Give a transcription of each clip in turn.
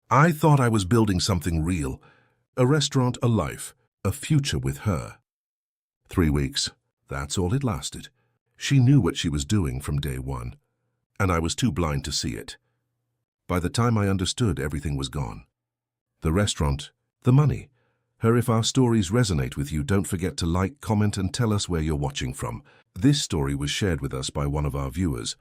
I thought I was building something real. A restaurant, a life, a future with her. 3 weeks. That's all it lasted. She knew what she was doing from day one, and I was too blind to see it. By the time I understood, everything was gone. The restaurant, the money. Her, if our stories resonate with you, don't forget to like, comment, and tell us where you're watching from. This story was shared with us by one of our viewers.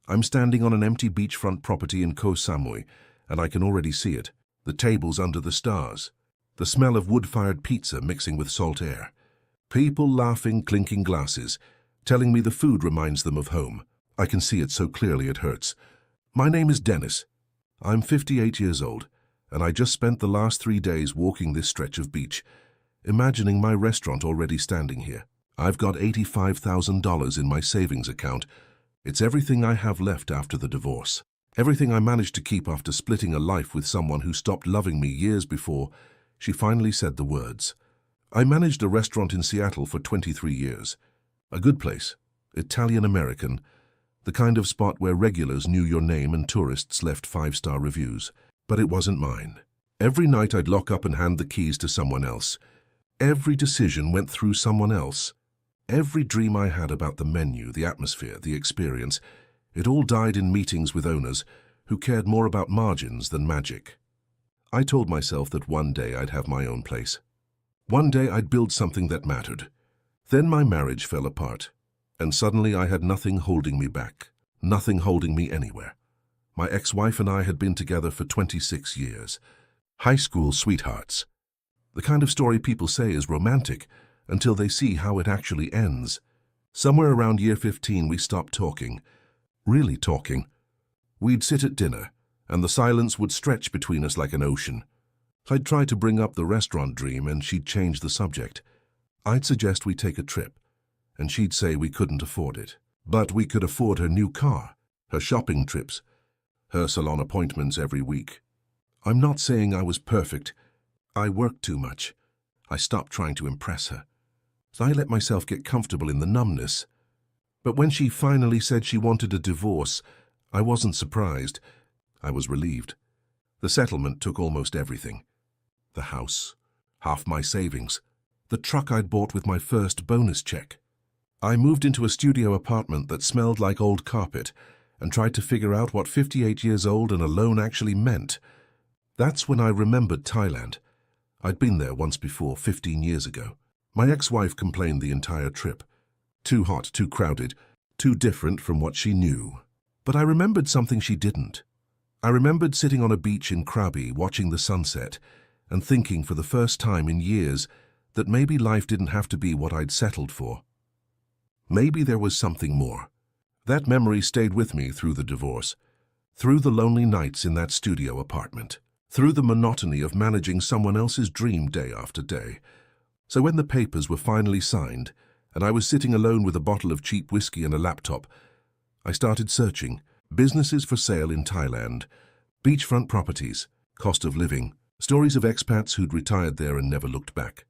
I'm standing on an empty beachfront property in Koh Samui, and I can already see it. The tables under the stars. The smell of wood-fired pizza mixing with salt air. People laughing, clinking glasses, telling me the food reminds them of home. I can see it so clearly it hurts. My name is Dennis. I'm 58 years old, and I just spent the last 3 days walking this stretch of beach, imagining my restaurant already standing here. I've got $85,000 in my savings account. It's everything I have left after the divorce. Everything I managed to keep after splitting a life with someone who stopped loving me years before she finally said the words. I managed a restaurant in Seattle for 23 years. A good place, Italian-American, the kind of spot where regulars knew your name and tourists left 5-star reviews. But it wasn't mine. Every night I'd lock up and hand the keys to someone else. Every decision went through someone else. Every dream I had about the menu, the atmosphere, the experience, it all died in meetings with owners who cared more about margins than magic. I told myself that one day I'd have my own place. One day I'd build something that mattered. Then my marriage fell apart, and suddenly I had nothing holding me back, nothing holding me anywhere. My ex-wife and I had been together for 26 years. High school sweethearts. The kind of story people say is romantic until they see how it actually ends. Somewhere around year 15 we stopped talking. Really talking. We'd sit at dinner, and the silence would stretch between us like an ocean. I'd try to bring up the restaurant dream, and she'd change the subject. I'd suggest we take a trip, and she'd say we couldn't afford it. But we could afford her new car, her shopping trips, her salon appointments every week. I'm not saying I was perfect. I worked too much. I stopped trying to impress her. I let myself get comfortable in the numbness. But when she finally said she wanted a divorce, I wasn't surprised. I was relieved. The settlement took almost everything. The house, half my savings, the truck I'd bought with my first bonus check. I moved into a studio apartment that smelled like old carpet and tried to figure out what 58 years old and alone actually meant. That's when I remembered Thailand. I'd been there once before, 15 years ago. My ex-wife complained the entire trip. Too hot, too crowded, too different from what she knew. But I remembered something she didn't. I remembered sitting on a beach in Krabi watching the sunset and thinking for the first time in years that maybe life didn't have to be what I'd settled for. Maybe there was something more. That memory stayed with me through the divorce, through the lonely nights in that studio apartment, through the monotony of managing someone else's dream day after day. So when the papers were finally signed, and I was sitting alone with a bottle of cheap whiskey and a laptop, I started searching. Businesses for sale in Thailand, beachfront properties, cost of living, stories of expats who'd retired there and never looked back.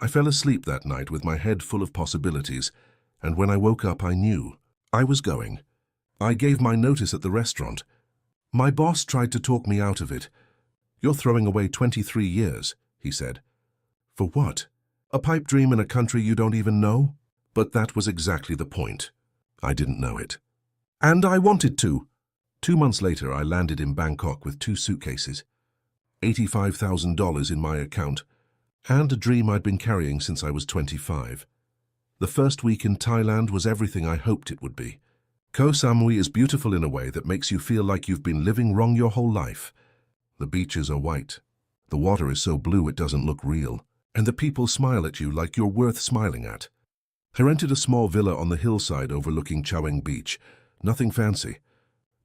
I fell asleep that night with my head full of possibilities, and when I woke up I knew I was going. I gave my notice at the restaurant. My boss tried to talk me out of it. "You're throwing away 23 years, he said. "For what? A pipe dream in a country you don't even know?" But that was exactly the point. I didn't know it. And I wanted to. 2 months later, I landed in Bangkok with 2 suitcases, $85,000 in my account, and a dream I'd been carrying since I was 25. The first week in Thailand was everything I hoped it would be. Koh Samui is beautiful in a way that makes you feel like you've been living wrong your whole life. The beaches are white. The water is so blue it doesn't look real. And the people smile at you like you're worth smiling at. I rented a small villa on the hillside overlooking Chaweng Beach. Nothing fancy.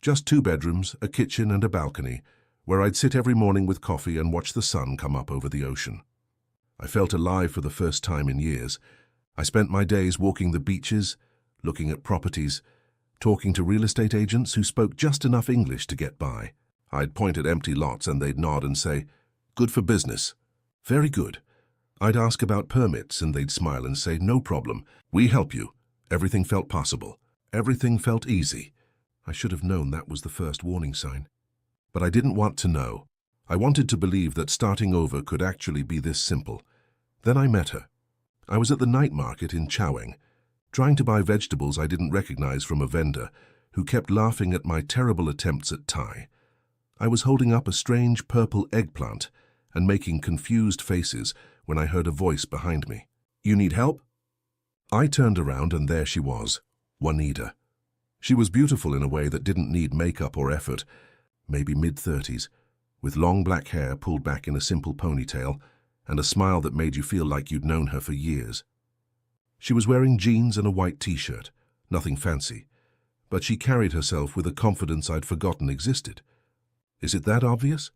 Just 2 bedrooms, a kitchen and a balcony, where I'd sit every morning with coffee and watch the sun come up over the ocean. I felt alive for the first time in years. I spent my days walking the beaches, looking at properties, talking to real estate agents who spoke just enough English to get by. I'd point at empty lots and they'd nod and say, "Good for business." "Very good." I'd ask about permits and they'd smile and say, "No problem. We help you." Everything felt possible. Everything felt easy. I should have known that was the first warning sign. But I didn't want to know. I wanted to believe that starting over could actually be this simple. Then I met her. I was at the night market in Choweng, trying to buy vegetables I didn't recognize from a vendor who kept laughing at my terrible attempts at Thai. I was holding up a strange purple eggplant and making confused faces when I heard a voice behind me. "You need help?" I turned around and there she was, Juanita. She was beautiful in a way that didn't need makeup or effort, maybe mid-30s, with long black hair pulled back in a simple ponytail and a smile that made you feel like you'd known her for years. She was wearing jeans and a white t-shirt, nothing fancy, but she carried herself with a confidence I'd forgotten existed. "Is it that obvious?"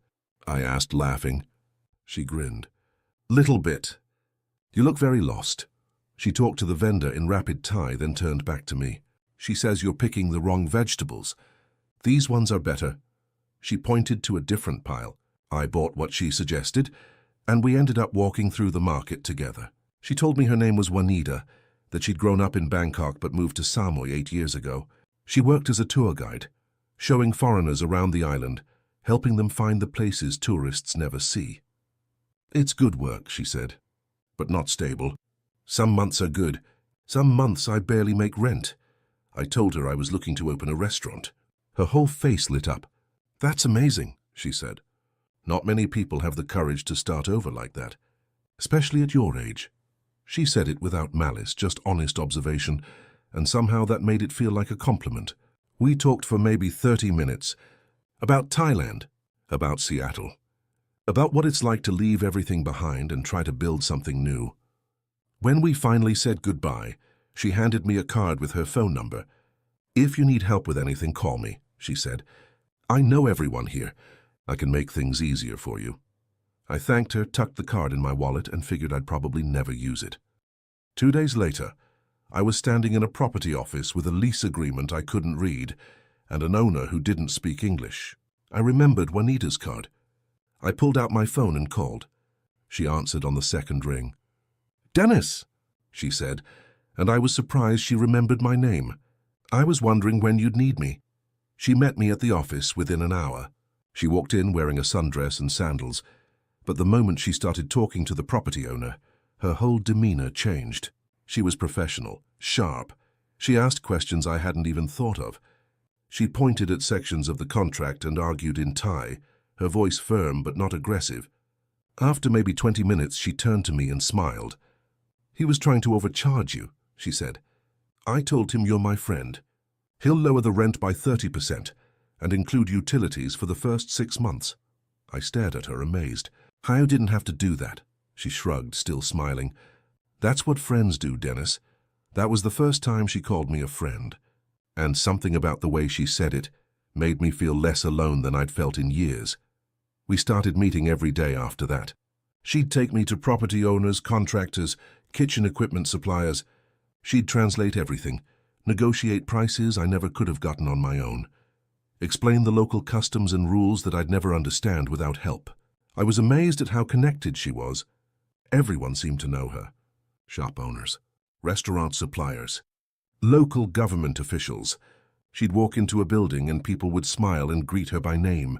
I asked, laughing. She grinned. "Little bit. You look very lost." She talked to the vendor in rapid Thai, then turned back to me. "She says you're picking the wrong vegetables. These ones are better." She pointed to a different pile. I bought what she suggested, and we ended up walking through the market together. She told me her name was Juanita, that she'd grown up in Bangkok but moved to Samui 8 years ago. She worked as a tour guide, showing foreigners around the island, helping them find the places tourists never see. "It's good work," she said, "but not stable. Some months are good. Some months I barely make rent." I told her I was looking to open a restaurant. Her whole face lit up. "That's amazing," she said. "Not many people have the courage to start over like that, especially at your age." She said it without malice, just honest observation, and somehow that made it feel like a compliment. We talked for maybe 30 minutes, about Thailand, about Seattle, about what it's like to leave everything behind and try to build something new. When we finally said goodbye, she handed me a card with her phone number. "If you need help with anything, call me," she said. "I know everyone here. I can make things easier for you." I thanked her, tucked the card in my wallet, and figured I'd probably never use it. 2 days later, I was standing in a property office with a lease agreement I couldn't read and an owner who didn't speak English. I remembered Juanita's card. I pulled out my phone and called. She answered on the second ring. "Dennis," she said, and I was surprised she remembered my name. "I was wondering when you'd need me." She met me at the office within an hour. She walked in wearing a sundress and sandals, but the moment she started talking to the property owner, her whole demeanor changed. She was professional, sharp. She asked questions I hadn't even thought of. She pointed at sections of the contract and argued in Thai, her voice firm but not aggressive. After maybe 20 minutes, she turned to me and smiled. "He was trying to overcharge you," she said. "I told him you're my friend. He'll lower the rent by 30% and include utilities for the first 6 months. I stared at her, amazed. "I didn't have to do that," she shrugged, still smiling. "That's what friends do, Dennis." That was the first time she called me a friend, and something about the way she said it made me feel less alone than I'd felt in years. We started meeting every day after that. She'd take me to property owners, contractors, kitchen equipment suppliers. She'd translate everything, negotiate prices I never could have gotten on my own, explain the local customs and rules that I'd never understand without help. I was amazed at how connected she was. Everyone seemed to know her. Shop owners, restaurant suppliers, local government officials. She'd walk into a building and people would smile and greet her by name.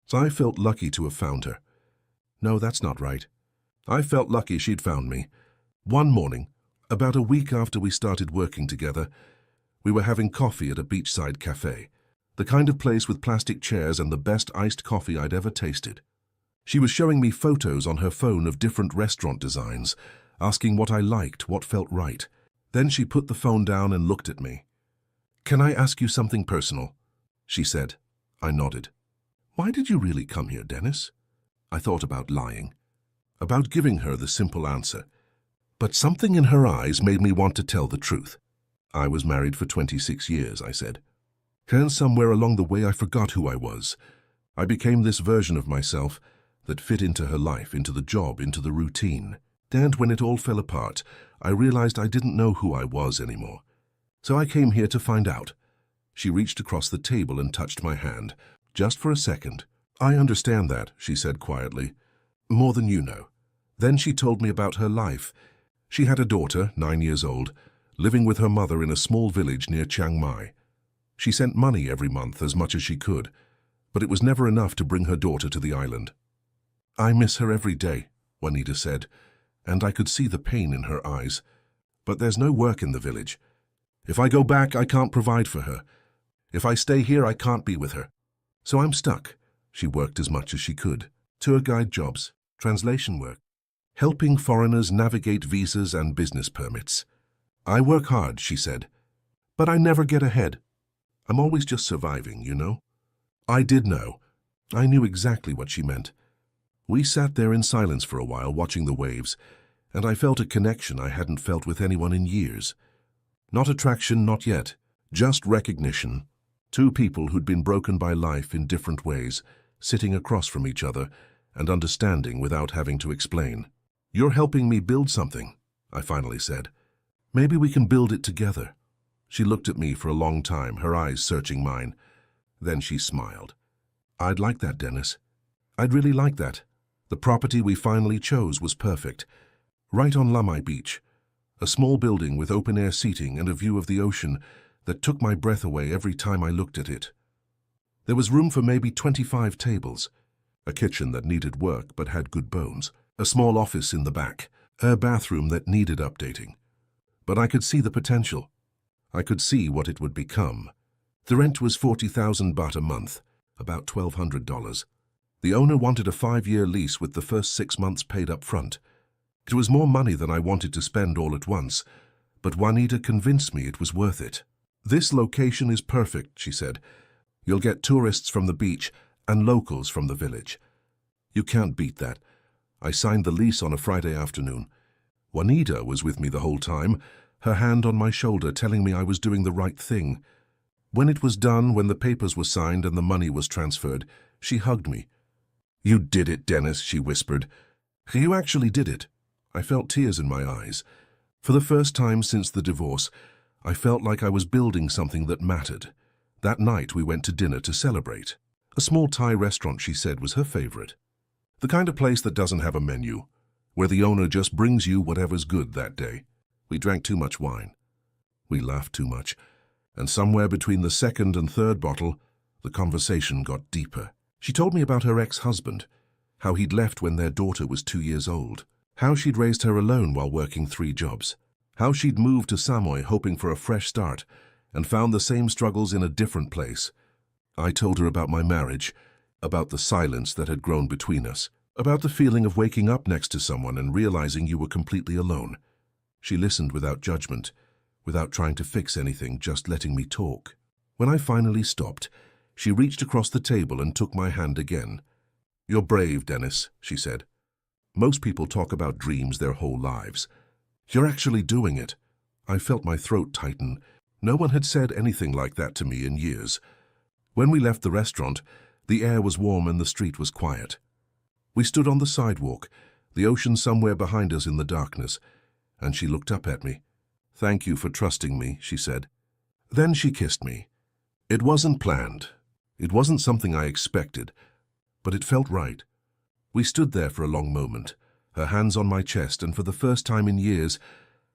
So I felt lucky to have found her. No, that's not right. I felt lucky she'd found me. One morning, about a week after we started working together, we were having coffee at a beachside cafe, the kind of place with plastic chairs and the best iced coffee I'd ever tasted. She was showing me photos on her phone of different restaurant designs, asking what I liked, what felt right. Then she put the phone down and looked at me. "Can I ask you something personal?" she said. I nodded. "Why did you really come here, Dennis?" I thought about lying, about giving her the simple answer. But something in her eyes made me want to tell the truth. "I was married for 26 years, I said. And somewhere along the way I forgot who I was. I became this version of myself that fit into her life, into the job, into the routine. And when it all fell apart, I realized I didn't know who I was anymore. So I came here to find out." She reached across the table and touched my hand, just for a second. "I understand that," she said quietly. "More than you know." Then she told me about her life. She had a daughter, 9 years old, living with her mother in a small village near Chiang Mai. She sent money every month, as much as she could, but it was never enough to bring her daughter to the island. I miss her every day, Juanita said, and I could see the pain in her eyes. But there's no work in the village. If I go back, I can't provide for her. If I stay here, I can't be with her. So I'm stuck. She worked as much as she could. Tour guide jobs, translation work, helping foreigners navigate visas and business permits. I work hard, she said, but I never get ahead. I'm always just surviving, you know? I did know. I knew exactly what she meant. We sat there in silence for a while, watching the waves, and I felt a connection I hadn't felt with anyone in years. Not attraction, not yet, just recognition. Two people who'd been broken by life in different ways, sitting across from each other and understanding without having to explain. You're helping me build something, I finally said. Maybe we can build it together. She looked at me for a long time, her eyes searching mine. Then she smiled. I'd like that, Dennis. I'd really like that. The property we finally chose was perfect. Right on Lamai Beach. A small building with open-air seating and a view of the ocean that took my breath away every time I looked at it. There was room for maybe 25 tables, a kitchen that needed work but had good bones, a small office in the back, a bathroom that needed updating. But I could see the potential. I could see what it would become. The rent was 40,000 baht a month, about $1,200. The owner wanted a 5-year lease with the first 6 months paid up front. It was more money than I wanted to spend all at once, but Juanita convinced me it was worth it. This location is perfect, she said. You'll get tourists from the beach and locals from the village. You can't beat that. I signed the lease on a Friday afternoon. Juanita was with me the whole time, her hand on my shoulder telling me I was doing the right thing. When it was done, when the papers were signed and the money was transferred, she hugged me. You did it, Dennis, she whispered. You actually did it. I felt tears in my eyes. For the first time since the divorce, I felt like I was building something that mattered. That night we went to dinner to celebrate. A small Thai restaurant, she said, was her favorite. The kind of place that doesn't have a menu, where the owner just brings you whatever's good that day. We drank too much wine. We laughed too much. And somewhere between the second and third bottle, the conversation got deeper. She told me about her ex-husband, how he'd left when their daughter was 2 years old, how she'd raised her alone while working 3 jobs, how she'd moved to Samoy hoping for a fresh start and found the same struggles in a different place. I told her about my marriage, about the silence that had grown between us, about the feeling of waking up next to someone and realizing you were completely alone. She listened without judgment, without trying to fix anything, just letting me talk. When I finally stopped, she reached across the table and took my hand again. You're brave, Dennis, she said. Most people talk about dreams their whole lives. You're actually doing it. I felt my throat tighten. No one had said anything like that to me in years. When we left the restaurant, the air was warm and the street was quiet. We stood on the sidewalk, the ocean somewhere behind us in the darkness, and she looked up at me. Thank you for trusting me, she said. Then she kissed me. It wasn't planned. It wasn't something I expected, but it felt right. We stood there for a long moment, her hands on my chest, and for the first time in years,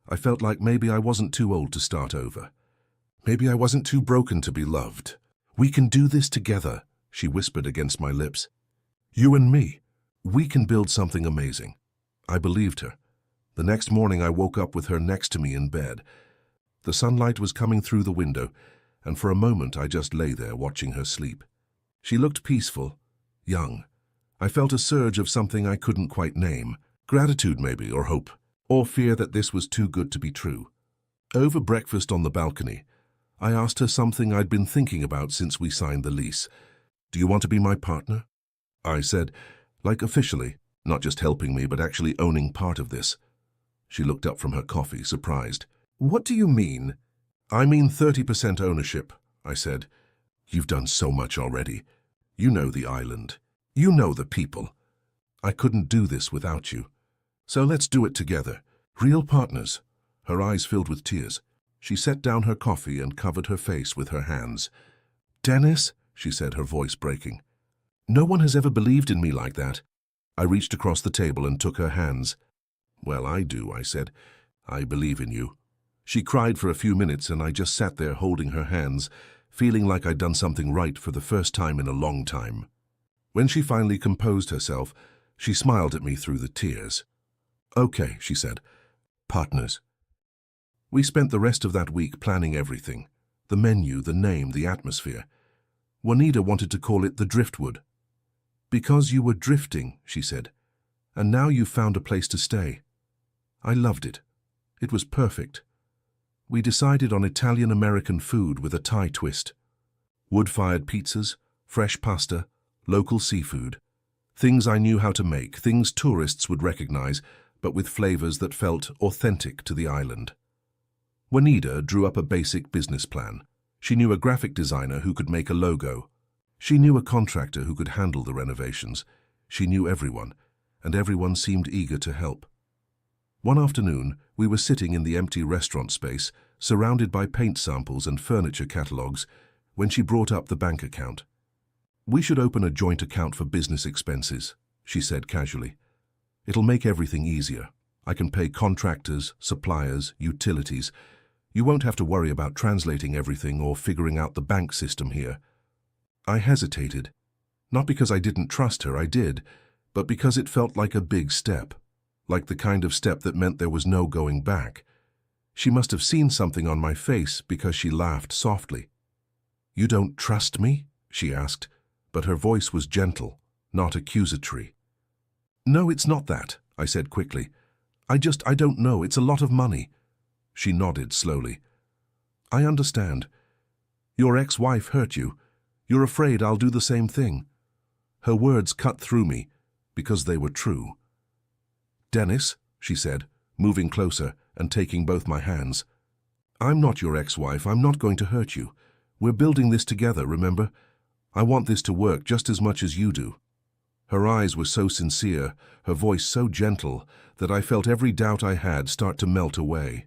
I felt like maybe I wasn't too old to start over. Maybe I wasn't too broken to be loved. We can do this together, she whispered against my lips. You and me. We can build something amazing. I believed her. The next morning I woke up with her next to me in bed. The sunlight was coming through the window, and for a moment I just lay there watching her sleep. She looked peaceful, young. I felt a surge of something I couldn't quite name. Gratitude maybe, or hope, or fear that this was too good to be true. Over breakfast on the balcony, I asked her something I'd been thinking about since we signed the lease. Do you want to be my partner? I said, like officially, not just helping me, but actually owning part of this. She looked up from her coffee, surprised. What do you mean? I mean 30% ownership, I said. You've done so much already. You know the island. You know the people. I couldn't do this without you. So let's do it together. Real partners. Her eyes filled with tears. She set down her coffee and covered her face with her hands. Dennis, she said, her voice breaking. No one has ever believed in me like that. I reached across the table and took her hands. Well, I do, I said. I believe in you. She cried for a few minutes and I just sat there holding her hands, feeling like I'd done something right for the first time in a long time. When she finally composed herself, She smiled at me through the tears. "Okay," she said. "Partners." We spent the rest of that week planning everything. The menu, the name, the atmosphere. Juanita wanted to call it the Driftwood. "Because you were drifting," she said, "and now you've found a place to stay." I loved it. It was perfect. We decided on Italian-American food with a Thai twist. Wood-fired pizzas, fresh pasta, local seafood. Things I knew how to make, things tourists would recognize, but with flavors that felt authentic to the island. Juanita drew up a basic business plan. She knew a graphic designer who could make a logo. She knew a contractor who could handle the renovations. She knew everyone, and everyone seemed eager to help. One afternoon, we were sitting in the empty restaurant space, surrounded by paint samples and furniture catalogs, when she brought up the bank account. "We should open a joint account for business expenses," she said casually. "It'll make everything easier. I can pay contractors, suppliers, utilities. You won't have to worry about translating everything or figuring out the bank system here." I hesitated. Not because I didn't trust her, I did, but because it felt like a big step, like the kind of step that meant there was no going back. She must have seen something on my face because she laughed softly. "You don't trust me?" she asked, but her voice was gentle, not accusatory. "No, it's not that," I said quickly. I don't know. It's a lot of money." She nodded slowly. "I understand. Your ex-wife hurt you. You're afraid I'll do the same thing." Her words cut through me because they were true. "Dennis," she said, moving closer and taking both my hands. "I'm not your ex-wife. I'm not going to hurt you. We're building this together, remember? I want this to work just as much as you do." Her eyes were so sincere, her voice so gentle, that I felt every doubt I had start to melt away.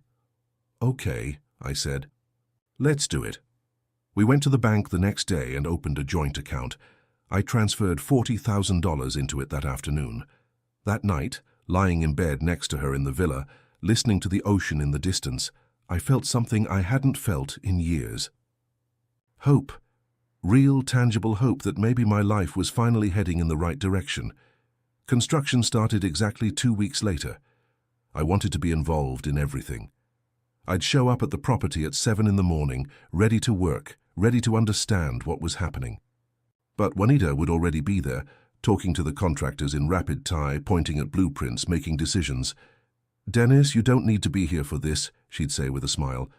"Okay," I said. "Let's do it." We went to the bank the next day and opened a joint account. I transferred $40,000 into it that afternoon. That night, lying in bed next to her in the villa, listening to the ocean in the distance, I felt something I hadn't felt in years. Hope. Real, tangible hope that maybe my life was finally heading in the right direction. Construction started exactly 2 weeks later. I wanted to be involved in everything. I'd show up at the property at 7 in the morning, ready to work, ready to understand what was happening. But Juanita would already be there, talking to the contractors in rapid Thai, pointing at blueprints, making decisions. "Dennis, you don't need to be here for this," she'd say with a smile.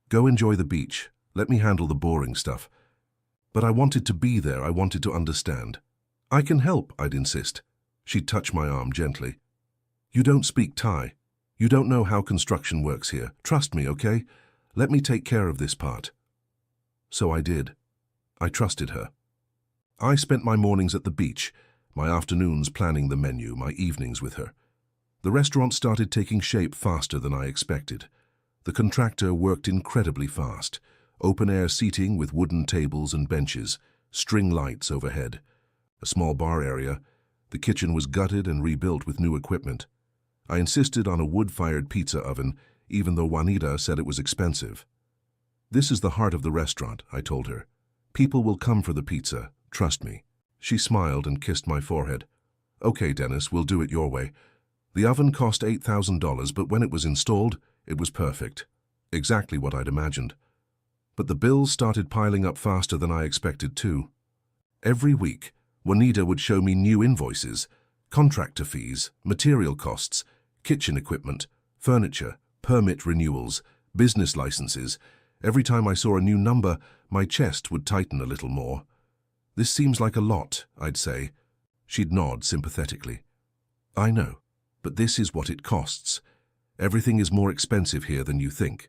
"Go enjoy the beach. Let me handle the boring stuff." But I wanted to be there. I wanted to understand. "I can help," I'd insist. She'd touch my arm gently. "You don't speak Thai. You don't know how construction works here. Trust me, okay? Let me take care of this part." So I did. I trusted her. I spent my mornings at the beach, my afternoons planning the menu, my evenings with her. The restaurant started taking shape faster than I expected. The contractor worked incredibly fast. Open-air seating with wooden tables and benches, string lights overhead. A small bar area. The kitchen was gutted and rebuilt with new equipment. I insisted on a wood-fired pizza oven, even though Juanita said it was expensive. "This is the heart of the restaurant," I told her. "People will come for the pizza, trust me." She smiled and kissed my forehead. "Okay, Dennis, we'll do it your way." The oven cost $8,000, but when it was installed, it was perfect. Exactly what I'd imagined. But the bills started piling up faster than I expected too. Every week, Juanita would show me new invoices, contractor fees, material costs, kitchen equipment, furniture, permit renewals, business licenses. Every time I saw a new number, my chest would tighten a little more. "This seems like a lot," I'd say. She'd nod sympathetically. "I know, but this is what it costs. Everything is more expensive here than you think."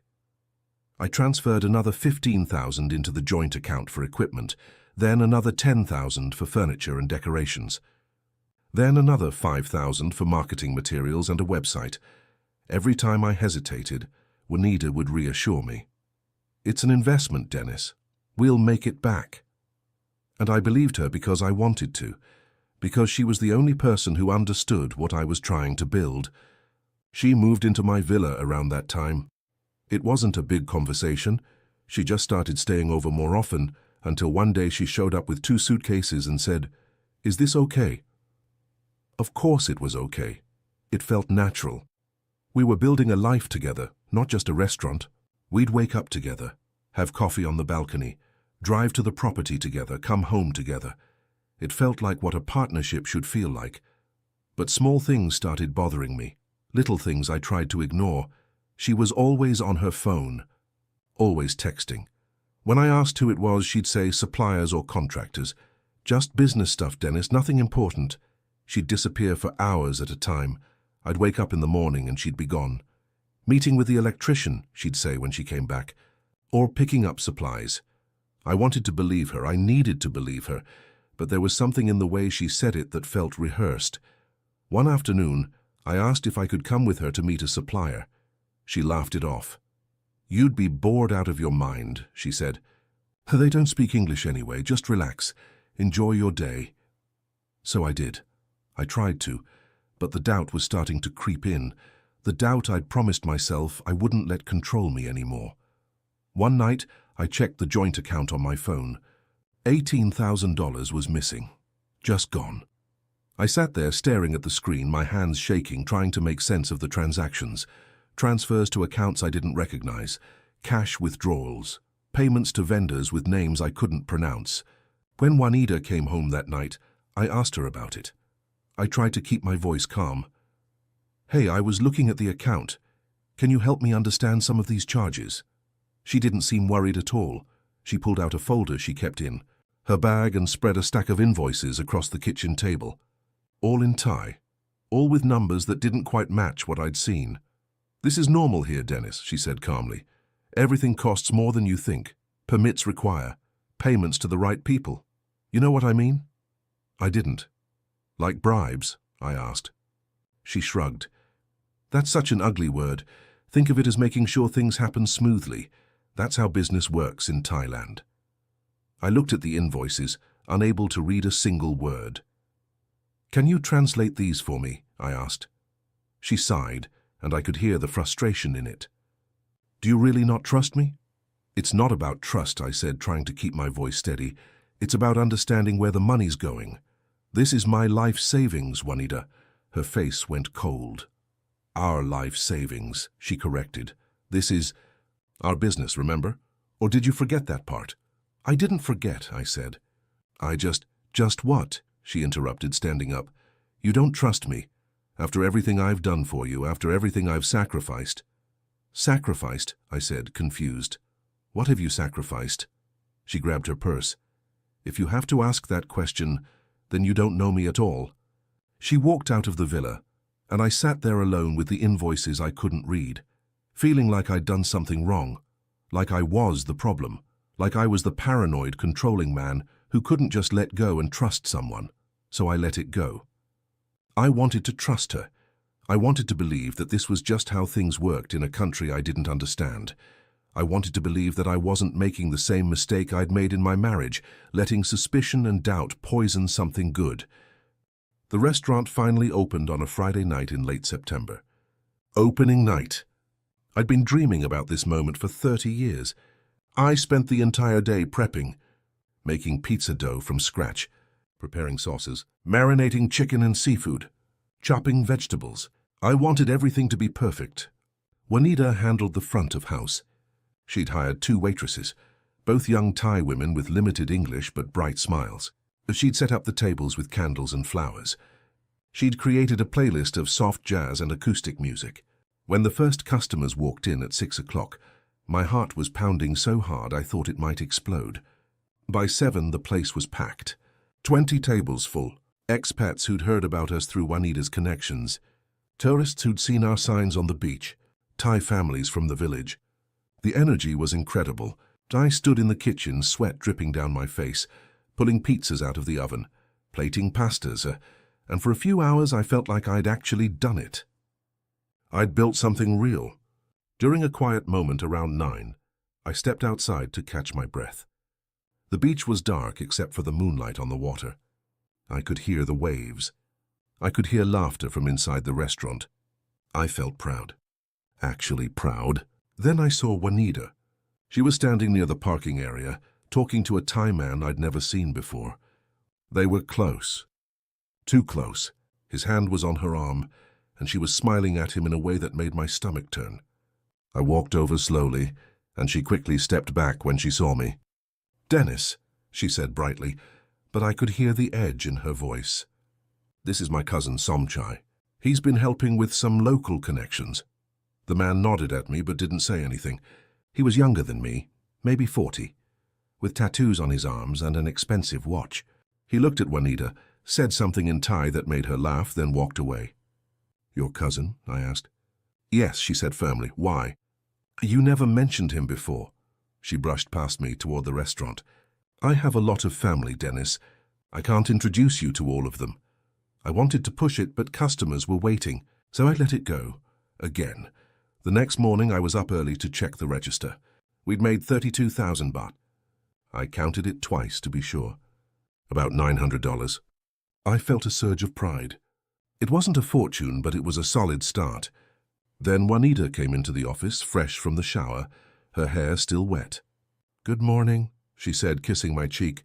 I transferred another $15,000 into the joint account for equipment, then another $10,000 for furniture and decorations. Then another $5,000 for marketing materials and a website. Every time I hesitated, Juanita would reassure me. "It's an investment, Dennis. We'll make it back." And I believed her because I wanted to, because she was the only person who understood what I was trying to build. She moved into my villa around that time. It wasn't a big conversation. She just started staying over more often, until one day she showed up with 2 suitcases and said, "Is this okay?" Of course it was okay. It felt natural. We were building a life together, not just a restaurant. We'd wake up together, have coffee on the balcony, drive to the property together, come home together. It felt like what a partnership should feel like. But small things started bothering me. Little things I tried to ignore. She was always on her phone, always texting. When I asked who it was, she'd say suppliers or contractors. Just business stuff, Dennis, nothing important. She'd disappear for hours at a time. I'd wake up in the morning and she'd be gone. Meeting with the electrician, she'd say when she came back. Or picking up supplies. I wanted to believe her, I needed to believe her, but there was something in the way she said it that felt rehearsed. One afternoon, I asked if I could come with her to meet a supplier. She laughed it off. "You'd be bored out of your mind," she said. "They don't speak English anyway, just relax. Enjoy your day." So I did. I tried to, but the doubt was starting to creep in. The doubt I'd promised myself I wouldn't let control me anymore. One night, I checked the joint account on my phone. $18,000 was missing. Just gone. I sat there staring at the screen, my hands shaking, trying to make sense of the transactions. Transfers to accounts I didn't recognize, cash withdrawals, payments to vendors with names I couldn't pronounce. When Juanita came home that night, I asked her about it. I tried to keep my voice calm. "Hey, I was looking at the account. Can you help me understand some of these charges?" She didn't seem worried at all. She pulled out a folder she kept in her bag and spread a stack of invoices across the kitchen table. All in Thai, all with numbers that didn't quite match what I'd seen. "This is normal here, Dennis," she said calmly. "Everything costs more than you think. Permits require. Payments to the right people. You know what I mean?" I didn't. "Like bribes?" I asked. She shrugged. "That's such an ugly word. Think of it as making sure things happen smoothly. That's how business works in Thailand." I looked at the invoices, unable to read a single word. "Can you translate these for me?" I asked. She sighed, and I could hear the frustration in it. "Do you really not trust me?" "It's not about trust," I said, trying to keep my voice steady. "It's about understanding where the money's going. This is my life savings, Juanita." Her face went cold. "Our life savings," she corrected. "This is our business, remember? Or did you forget that part?" "I didn't forget," I said. Just what?" she interrupted, standing up. "You don't trust me. After everything I've done for you, after everything I've sacrificed." "Sacrificed?" I said, confused. "What have you sacrificed?" She grabbed her purse. "If you have to ask that question, then you don't know me at all." She walked out of the villa, and I sat there alone with the invoices I couldn't read, feeling like I'd done something wrong, like I was the problem, like I was the paranoid, controlling man who couldn't just let go and trust someone. So I let it go. I wanted to trust her. I wanted to believe that this was just how things worked in a country I didn't understand. I wanted to believe that I wasn't making the same mistake I'd made in my marriage, letting suspicion and doubt poison something good. The restaurant finally opened on a Friday night in late September. Opening night. I'd been dreaming about this moment for 30 years. I spent the entire day prepping, making pizza dough from scratch, preparing sauces, marinating chicken and seafood, chopping vegetables. I wanted everything to be perfect. Juanita handled the front of house. She'd hired 2 waitresses, both young Thai women with limited English but bright smiles. She'd set up the tables with candles and flowers. She'd created a playlist of soft jazz and acoustic music. When the first customers walked in at 6 o'clock, my heart was pounding so hard I thought it might explode. By 7, the place was packed. 20 tables full. Expats who'd heard about us through Juanita's connections. Tourists who'd seen our signs on the beach. Thai families from the village. The energy was incredible. I stood in the kitchen, sweat dripping down my face, pulling pizzas out of the oven, plating pastas, and for a few hours I felt like I'd actually done it. I'd built something real. During a quiet moment around 9, I stepped outside to catch my breath. The beach was dark except for the moonlight on the water. I could hear the waves. I could hear laughter from inside the restaurant. I felt proud. Actually proud. Then I saw Juanita. She was standing near the parking area, talking to a Thai man I'd never seen before. They were close. Too close. His hand was on her arm, and she was smiling at him in a way that made my stomach turn. I walked over slowly, and she quickly stepped back when she saw me. "Dennis," she said brightly, but I could hear the edge in her voice. "This is my cousin Somchai. He's been helping with some local connections." The man nodded at me but didn't say anything. He was younger than me, maybe 40, with tattoos on his arms and an expensive watch. He looked at Juanita, said something in Thai that made her laugh, then walked away. "Your cousin?" I asked. "Yes," she said firmly. "Why?" "You never mentioned him before." She brushed past me toward the restaurant. "I have a lot of family, Dennis. I can't introduce you to all of them. I wanted to push it, but customers were waiting, so I let it go. Again. The next morning I was up early to check the register. We'd made 32,000 baht. I counted it twice to be sure. About $900. I felt a surge of pride. It wasn't a fortune, but it was a solid start. Then Juanita came into the office, fresh from the shower, her hair still wet. "Good morning," she said, kissing my cheek.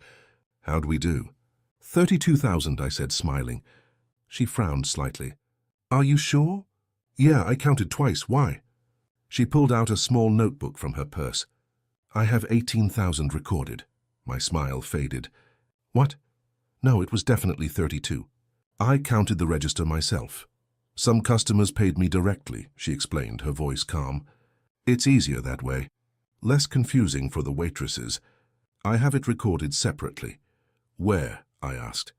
"How'd we do?" 32,000, I said, smiling. She frowned slightly. "Are you sure?" "Yeah, I counted twice. Why?" She pulled out a small notebook from her purse. "I have 18,000 recorded." My smile faded. "What?" "No, it was definitely 32. I counted the register myself. Some customers paid me directly," she explained, her voice calm. "It's easier that way. Less confusing for the waitresses. I have it recorded separately." "Where?" I asked.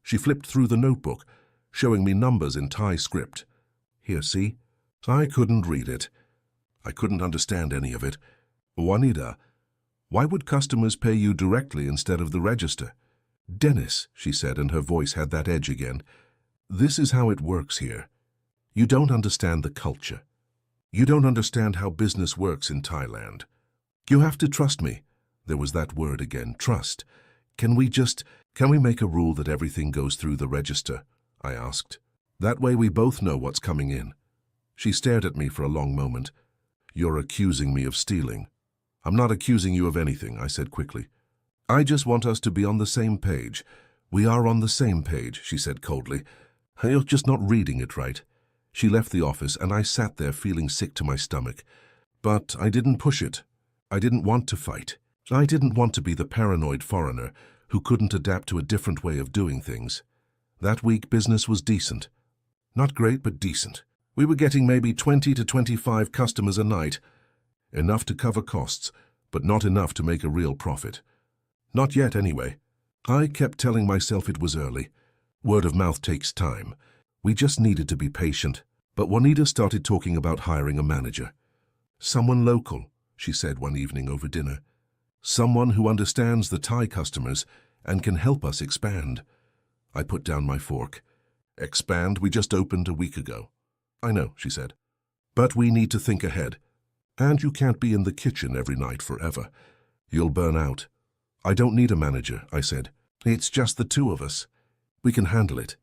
She flipped through the notebook, showing me numbers in Thai script. "Here, see?" I couldn't read it. I couldn't understand any of it. "Juanita, why would customers pay you directly instead of the register?" "Dennis," she said, and her voice had that edge again. "This is how it works here. You don't understand the culture. You don't understand how business works in Thailand. You have to trust me." There was that word again, trust. Can we make a rule that everything goes through the register?" I asked. "That way we both know what's coming in." She stared at me for a long moment. "You're accusing me of stealing." "I'm not accusing you of anything," I said quickly. "I just want us to be on the same page." "We are on the same page," she said coldly. "You're just not reading it right." She left the office, and I sat there feeling sick to my stomach. But I didn't push it. I didn't want to fight. I didn't want to be the paranoid foreigner who couldn't adapt to a different way of doing things. That week business was decent. Not great, but decent. We were getting maybe 20 to 25 customers a night. Enough to cover costs, but not enough to make a real profit. Not yet, anyway. I kept telling myself it was early. Word of mouth takes time. We just needed to be patient. But Juanita started talking about hiring a manager. "Someone local," she said one evening over dinner. "Someone who understands the Thai customers and can help us expand." I put down my fork. "Expand? We just opened a week ago." "I know," she said. "But we need to think ahead. And you can't be in the kitchen every night forever. You'll burn out." "I don't need a manager," I said. "It's just the two of us. We can handle it."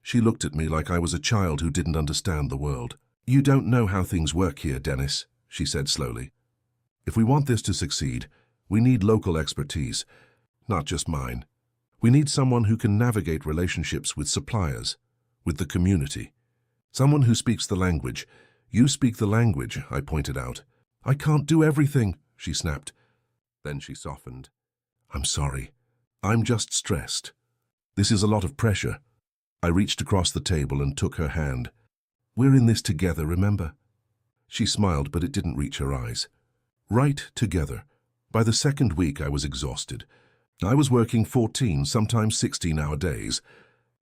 She looked at me like I was a child who didn't understand the world. "You don't know how things work here, Dennis," she said slowly. "If we want this to succeed, we need local expertise, not just mine. We need someone who can navigate relationships with suppliers, with the community. Someone who speaks the language. You speak the language," I pointed out. "I can't do everything," she snapped. Then she softened. "I'm sorry. I'm just stressed. This is a lot of pressure." I reached across the table and took her hand. "We're in this together, remember?" She smiled, but it didn't reach her eyes. Right together. By the second week, I was exhausted. I was working 14, sometimes 16-hour days.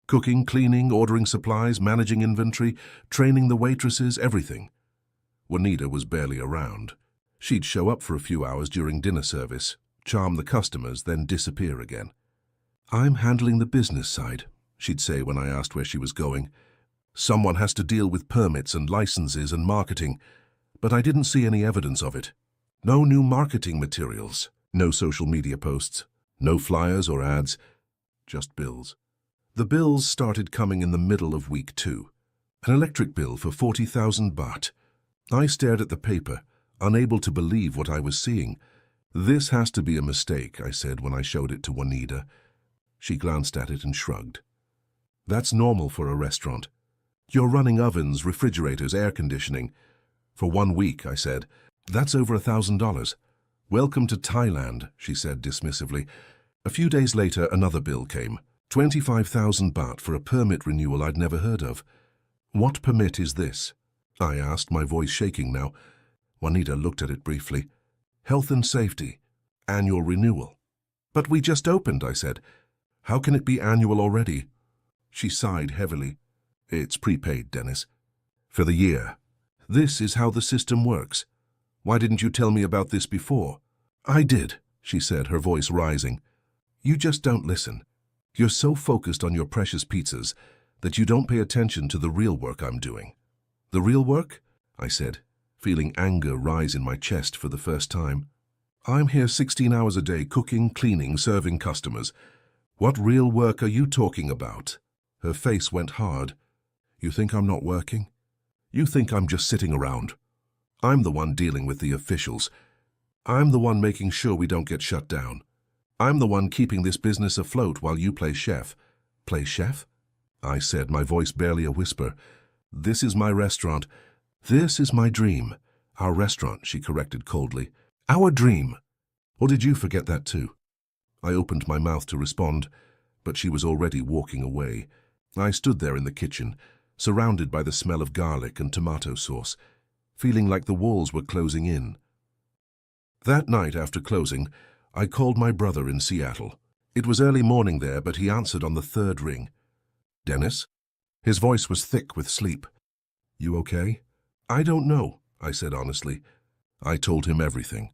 Cooking, cleaning, ordering supplies, managing inventory, training the waitresses, everything. Juanita was barely around. She'd show up for a few hours during dinner service, charm the customers, then disappear again. "I'm handling the business side," she'd say when I asked where she was going. "Someone has to deal with permits and licenses and marketing," but I didn't see any evidence of it. No new marketing materials, no social media posts, no flyers or ads, just bills. The bills started coming in the middle of week 2. An electric bill for 40,000 baht. I stared at the paper, unable to believe what I was seeing. "This has to be a mistake," I said when I showed it to Juanita. She glanced at it and shrugged. That's normal for a restaurant. You're running ovens, refrigerators, air conditioning. For 1 week, I said. That's over $1,000. Welcome to Thailand, she said dismissively. A few days later, another bill came. 25,000 baht for a permit renewal I'd never heard of. What permit is this? I asked, my voice shaking now. Juanita looked at it briefly. Health and safety. Annual renewal. But we just opened, I said. How can it be annual already? She sighed heavily. It's prepaid, Dennis. For the year. This is how the system works. Why didn't you tell me about this before? I did, she said, her voice rising. You just don't listen. You're so focused on your precious pizzas that you don't pay attention to the real work I'm doing. The real work? I said, feeling anger rise in my chest for the first time. I'm here 16 hours a day cooking, cleaning, serving customers. What real work are you talking about? Her face went hard. You think I'm not working? You think I'm just sitting around? I'm the one dealing with the officials. I'm the one making sure we don't get shut down. I'm the one keeping this business afloat while you play chef. Play chef? I said, my voice barely a whisper. This is my restaurant. This is my dream. Our restaurant, she corrected coldly. Our dream. Or did you forget that too? I opened my mouth to respond, but she was already walking away. I stood there in the kitchen, surrounded by the smell of garlic and tomato sauce, feeling like the walls were closing in. That night after closing, I called my brother in Seattle. It was early morning there, but he answered on the third ring. Dennis? His voice was thick with sleep. You okay? I don't know, I said honestly. I told him everything.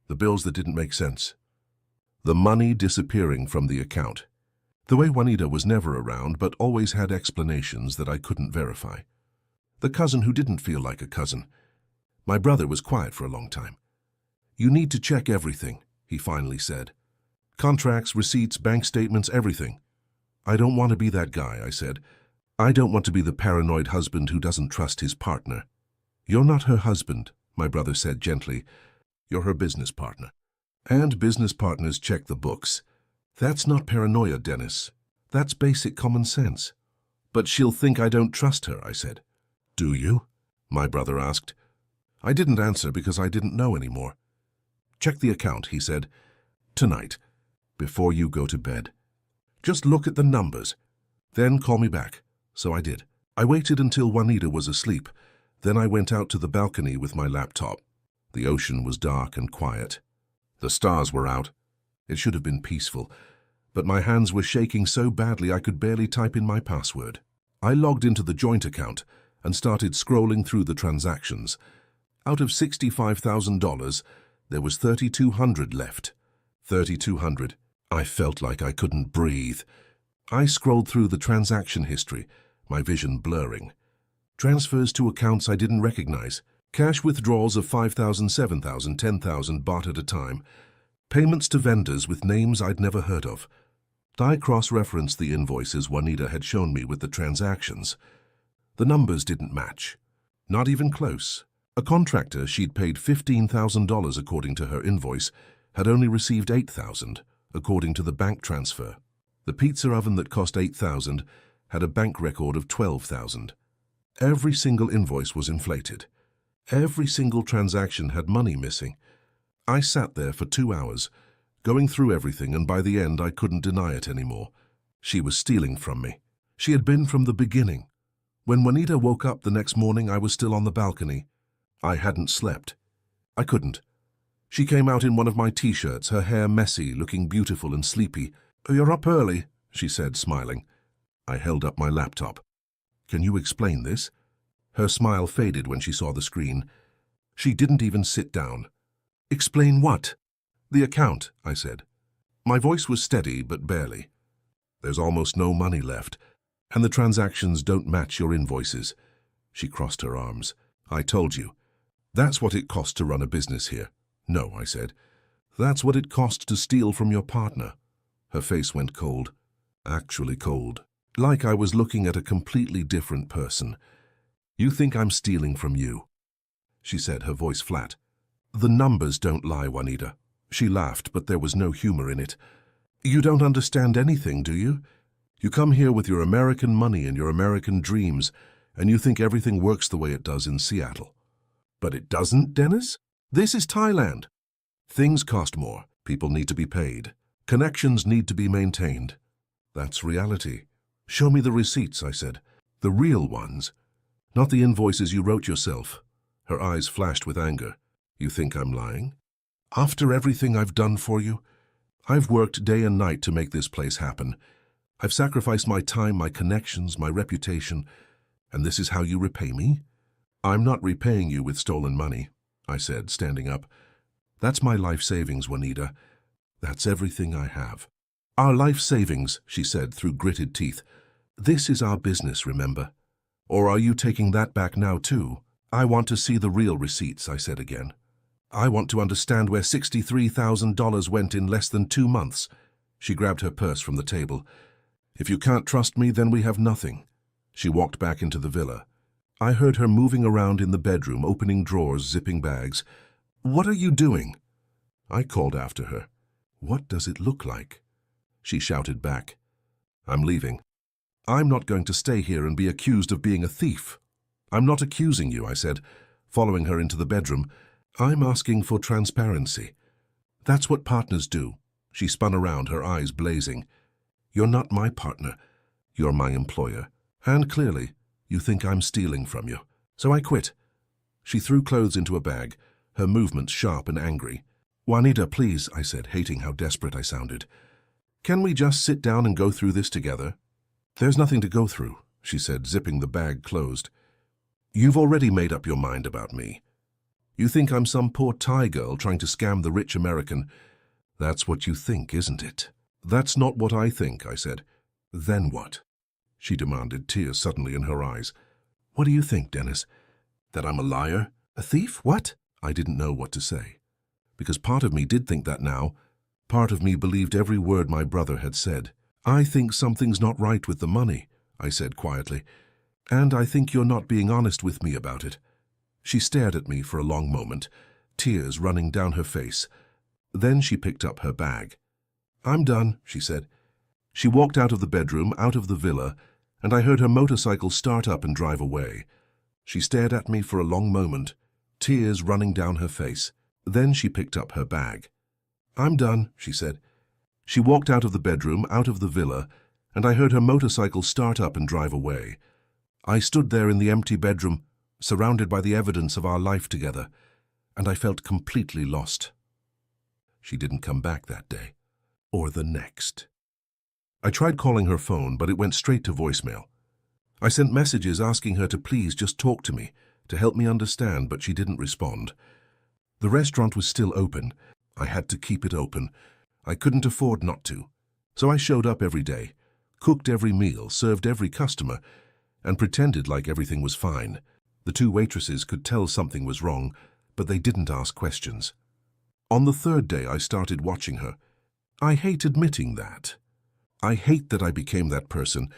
The bills that didn't make sense. The money disappearing from the account. The way Juanita was never around, but always had explanations that I couldn't verify. The cousin who didn't feel like a cousin. My brother was quiet for a long time. You need to check everything, he finally said. Contracts, receipts, bank statements, everything. I don't want to be that guy, I said. I don't want to be the paranoid husband who doesn't trust his partner. You're not her husband, my brother said gently. You're her business partner. And business partners check the books. That's not paranoia, Dennis. That's basic common sense. But she'll think I don't trust her, I said. Do you? My brother asked. I didn't answer because I didn't know anymore. Check the account, he said. Tonight, before you go to bed. Just look at the numbers. Then call me back. So I did. I waited until Juanita was asleep. Then I went out to the balcony with my laptop. The ocean was dark and quiet. The stars were out. It should have been peaceful, but my hands were shaking so badly I could barely type in my password. I logged into the joint account and started scrolling through the transactions. Out of $65,000, there was $3,200 left. $3,200. I felt like I couldn't breathe. I scrolled through the transaction history, my vision blurring. Transfers to accounts I didn't recognize. Cash withdrawals of 5,000, 7,000, 10,000 baht at a time. Payments to vendors with names I'd never heard of. I cross-referenced the invoices Juanita had shown me with the transactions. The numbers didn't match. Not even close. A contractor she'd paid $15,000 according to her invoice had only received $8,000 according to the bank transfer. The pizza oven that cost $8,000 had a bank record of $12,000. Every single invoice was inflated. Every single transaction had money missing. I sat there for 2 hours, going through everything, and by the end I couldn't deny it anymore. She was stealing from me. She had been from the beginning. When Juanita woke up the next morning, I was still on the balcony. I hadn't slept. I couldn't. She came out in one of my t-shirts, her hair messy, looking beautiful and sleepy. You're up early, she said, smiling. I held up my laptop. Can you explain this? Her smile faded when she saw the screen. She didn't even sit down. Explain what? The account, I said. My voice was steady, but barely. There's almost no money left, and the transactions don't match your invoices. She crossed her arms. I told you. That's what it costs to run a business here. No, I said. That's what it costs to steal from your partner. Her face went cold. Actually cold. Like I was looking at a completely different person. You think I'm stealing from you? She said, her voice flat. The numbers don't lie, Juanita. She laughed, but there was no humor in it. You don't understand anything, do you? You come here with your American money and your American dreams, and you think everything works the way it does in Seattle. But it doesn't, Dennis. This is Thailand. Things cost more. People need to be paid. Connections need to be maintained. That's reality. Show me the receipts, I said. The real ones. Not the invoices you wrote yourself. Her eyes flashed with anger. You think I'm lying? After everything I've done for you? I've worked day and night to make this place happen. I've sacrificed my time, my connections, my reputation, and this is how you repay me? I'm not repaying you with stolen money, I said, standing up. That's my life savings, Juanita. That's everything I have. Our life savings, she said through gritted teeth. This is our business, remember? Or are you taking that back now too? I want to see the real receipts, I said again. I want to understand where $63,000 went in less than 2 months. She grabbed her purse from the table. If you can't trust me, then we have nothing. She walked back into the villa. I heard her moving around in the bedroom, opening drawers, zipping bags. What are you doing? I called after her. What does it look like? She shouted back. I'm leaving. I'm not going to stay here and be accused of being a thief. I'm not accusing you, I said, following her into the bedroom. I'm asking for transparency. That's what partners do. She spun around, her eyes blazing. You're not my partner. You're my employer. And clearly, you think I'm stealing from you. So I quit. She threw clothes into a bag, her movements sharp and angry. Juanita, please, I said, hating how desperate I sounded. Can we just sit down and go through this together? There's nothing to go through, she said, zipping the bag closed. You've already made up your mind about me. You think I'm some poor Thai girl trying to scam the rich American. That's what you think, isn't it? That's not what I think, I said. Then what? She demanded, tears suddenly in her eyes. What do you think, Dennis? That I'm a liar? A thief? What? I didn't know what to say. Because part of me did think that now. Part of me believed every word my brother had said. I think something's not right with the money, I said quietly. And I think you're not being honest with me about it. She stared at me for a long moment, tears running down her face. Then she picked up her bag. I'm done, she said. She walked out of the bedroom, out of the villa, and I heard her motorcycle start up and drive away. She stared at me for a long moment, tears running down her face. Then she picked up her bag. I'm done, she said. She walked out of the bedroom, out of the villa, and I heard her motorcycle start up and drive away. I stood there in the empty bedroom, surrounded by the evidence of our life together, and I felt completely lost. She didn't come back that day, or the next. I tried calling her phone, but it went straight to voicemail. I sent messages asking her to please just talk to me, to help me understand, but she didn't respond. The restaurant was still open. I had to keep it open. I couldn't afford not to. So I showed up every day, cooked every meal, served every customer, and pretended like everything was fine. The 2 waitresses could tell something was wrong, but they didn't ask questions. On the 3rd day, I started watching her. I hate admitting that. I hate that I became that person,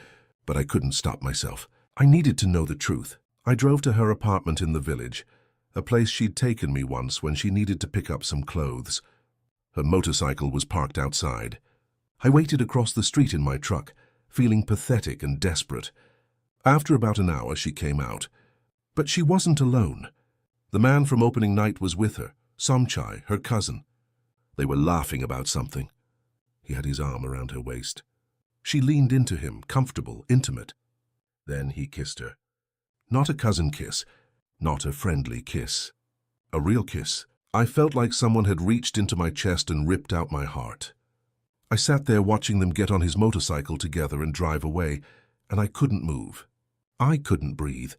but I couldn't stop myself. I needed to know the truth. I drove to her apartment in the village, a place she'd taken me once when she needed to pick up some clothes. Her motorcycle was parked outside. I waited across the street in my truck, feeling pathetic and desperate. After about an hour, she came out. But she wasn't alone. The man from opening night was with her, Somchai, her cousin. They were laughing about something. He had his arm around her waist. She leaned into him, comfortable, intimate. Then he kissed her. Not a cousin kiss, not a friendly kiss. A real kiss. I felt like someone had reached into my chest and ripped out my heart. I sat there watching them get on his motorcycle together and drive away, and I couldn't move. I couldn't breathe.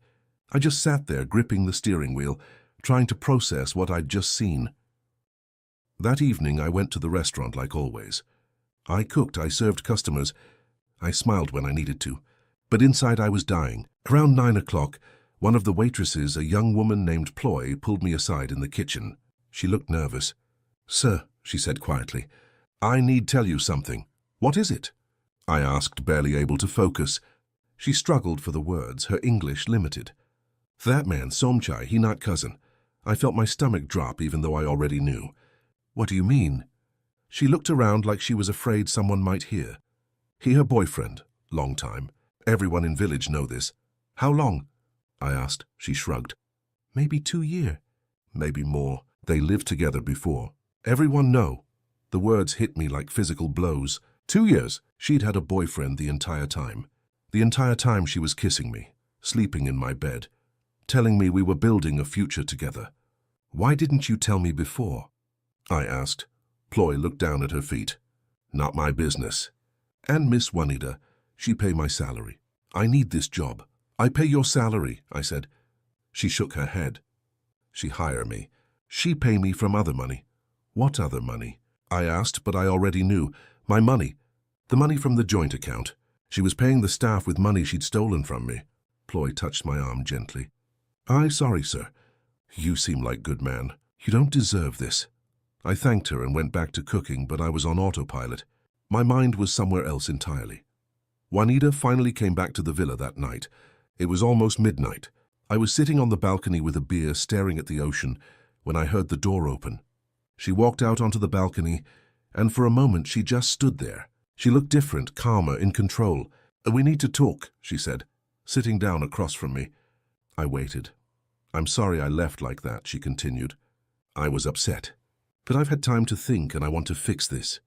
I just sat there gripping the steering wheel, trying to process what I'd just seen. That evening I went to the restaurant like always. I cooked, I served customers. I smiled when I needed to, but inside I was dying. Around 9 o'clock, one of the waitresses, a young woman named Ploy, pulled me aside in the kitchen. She looked nervous. "Sir," she said quietly, "I need tell you something." "What is it?" I asked, barely able to focus. She struggled for the words, her English limited. "That man, Somchai, he not cousin." I felt my stomach drop even though I already knew. "What do you mean?" She looked around like she was afraid someone might hear. "He her boyfriend, Long time. Everyone in village know this. How long? I asked. She shrugged. Maybe 2 years. Maybe more. They lived together before. Everyone know. The words hit me like physical blows. 2 years. She'd had a boyfriend the entire time. The entire time she was kissing me, sleeping in my bed, telling me we were building a future together. Why didn't you tell me before? I asked. Ploy looked down at her feet. Not my business. And Miss Juanita, she pay my salary. I need this job. I pay your salary, I said. She shook her head. She hire me. She pay me from other money. What other money? I asked, but I already knew. My money. The money from the joint account. She was paying the staff with money she'd stolen from me. Ploy touched my arm gently. Sorry, sir. You seem like good man. You don't deserve this. I thanked her and went back to cooking, but I was on autopilot. My mind was somewhere else entirely. Juanita finally came back to the villa that night. It was almost midnight. I was sitting on the balcony with a beer, staring at the ocean, when I heard the door open. She walked out onto the balcony, and for a moment she just stood there. She looked different, calmer, in control. We need to talk, she said, sitting down across from me. I waited. I'm sorry I left like that, she continued. I was upset. But I've had time to think and I want to fix this.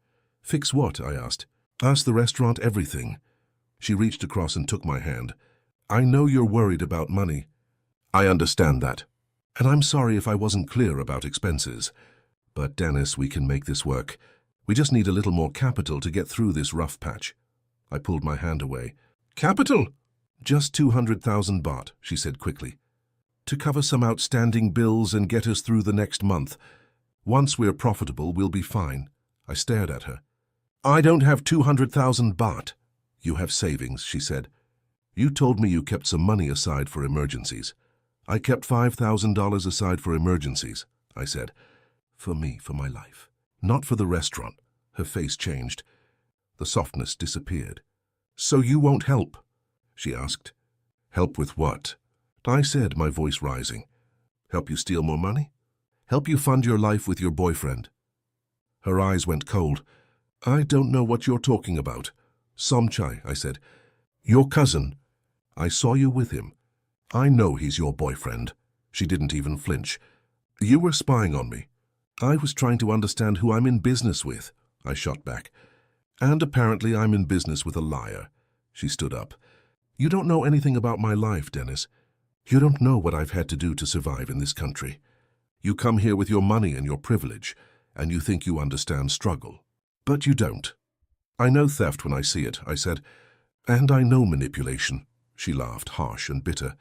Fix what? I asked. Ask the restaurant everything. She reached across and took my hand. I know you're worried about money. I understand that. And I'm sorry if I wasn't clear about expenses. But Dennis, we can make this work. We just need a little more capital to get through this rough patch. I pulled my hand away. Capital? Just 200,000 baht, she said quickly. To cover some outstanding bills and get us through the next month. Once we're profitable, we'll be fine. I stared at her. I don't have 200,000 baht. You have savings, she said. You told me you kept some money aside for emergencies. I kept $5,000 aside for emergencies, I said. For me, for my life. Not for the restaurant. Her face changed. The softness disappeared. So you won't help? She asked. Help with what? I said, my voice rising. Help you steal more money? Help you fund your life with your boyfriend? Her eyes went cold. I don't know what you're talking about. Somchai, I said. Your cousin. I saw you with him. I know he's your boyfriend. She didn't even flinch. You were spying on me. I was trying to understand who I'm in business with, I shot back. And apparently I'm in business with a liar. She stood up. You don't know anything about my life, Dennis. You don't know what I've had to do to survive in this country. You come here with your money and your privilege, and you think you understand struggle. But you don't. I know theft when I see it, I said. And I know manipulation. She laughed, harsh and bitter.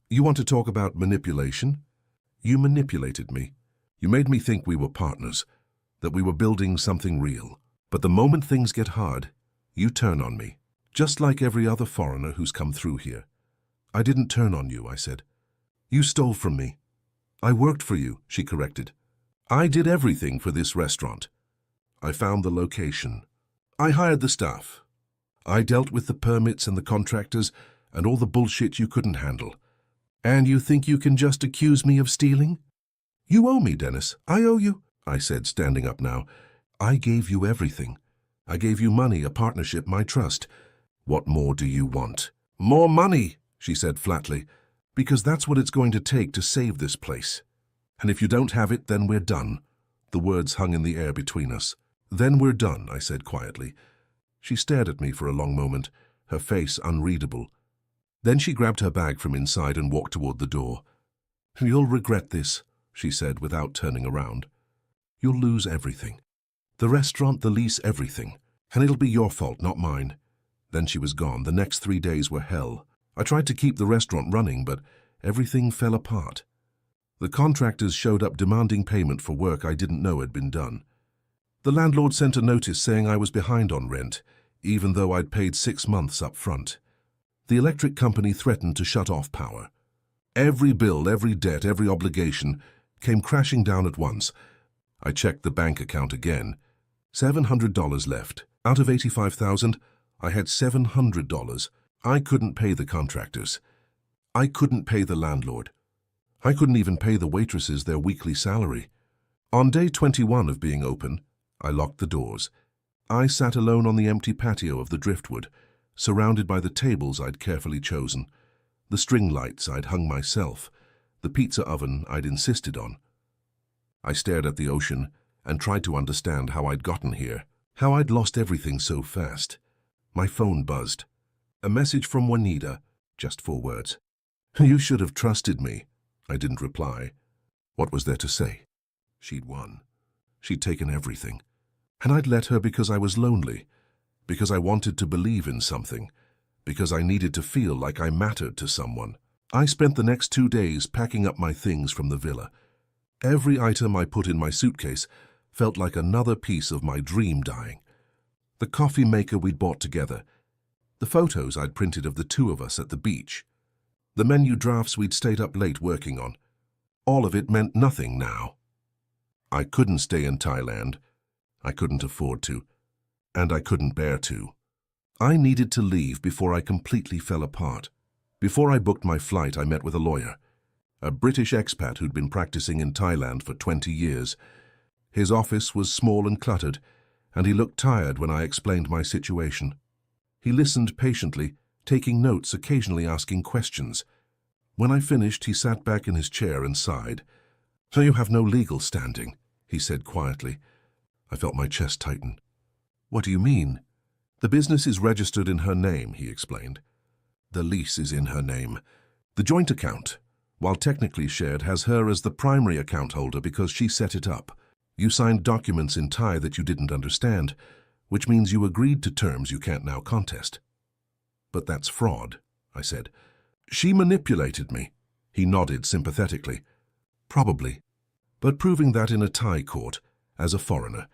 You want to talk about manipulation? You manipulated me. You made me think we were partners, that we were building something real. But the moment things get hard, you turn on me, just like every other foreigner who's come through here. I didn't turn on you, I said. You stole from me. I worked for you, she corrected. I did everything for this restaurant. I found the location. I hired the staff. I dealt with the permits and the contractors and all the bullshit you couldn't handle. And you think you can just accuse me of stealing? You owe me, Dennis. I owe you, I said, standing up now. I gave you everything. I gave you money, a partnership, my trust. What more do you want? More money, she said flatly, because that's what it's going to take to save this place. And if you don't have it, then we're done. The words hung in the air between us. Then we're done, I said quietly. She stared at me for a long moment, her face unreadable. Then she grabbed her bag from inside and walked toward the door. You'll regret this, she said without turning around. You'll lose everything. The restaurant, the lease, everything. And it'll be your fault, not mine. Then she was gone. The next 3 days were hell. I tried to keep the restaurant running, but everything fell apart. The contractors showed up demanding payment for work I didn't know had been done. The landlord sent a notice saying I was behind on rent, even though I'd paid 6 months up front. The electric company threatened to shut off power. Every bill, every debt, every obligation came crashing down at once. I checked the bank account again. $700 left. Out of $85,000, I had $700. I couldn't pay the contractors. I couldn't pay the landlord. I couldn't even pay the waitresses their weekly salary. On day 21 of being open, I locked the doors. I sat alone on the empty patio of the driftwood, surrounded by the tables I'd carefully chosen, the string lights I'd hung myself, the pizza oven I'd insisted on. I stared at the ocean and tried to understand how I'd gotten here, how I'd lost everything so fast. My phone buzzed. A message from Juanita, just 4 words. "You should have trusted me." I didn't reply. What was there to say? She'd won. She'd taken everything. And I'd let her because I was lonely, because I wanted to believe in something, because I needed to feel like I mattered to someone. I spent the next 2 days packing up my things from the villa. Every item I put in my suitcase felt like another piece of my dream dying. The coffee maker we'd bought together, the photos I'd printed of the 2 of us at the beach, the menu drafts we'd stayed up late working on. All of it meant nothing now. I couldn't stay in Thailand. I couldn't afford to. And I couldn't bear to. I needed to leave before I completely fell apart. Before I booked my flight, I met with a lawyer, a British expat who'd been practicing in Thailand for 20 years. His office was small and cluttered, and he looked tired when I explained my situation. He listened patiently, taking notes, occasionally asking questions. When I finished, he sat back in his chair and sighed. "So you have no legal standing," he said quietly. I felt my chest tighten. "What do you mean?" "The business is registered in her name," he explained. "The lease is in her name. The joint account, while technically shared, has her as the primary account holder because she set it up. You signed documents in Thai that you didn't understand, which means you agreed to terms you can't now contest." "But that's fraud," I said. "She manipulated me." He nodded sympathetically. "Probably. But proving that in a Thai court, as a foreigner,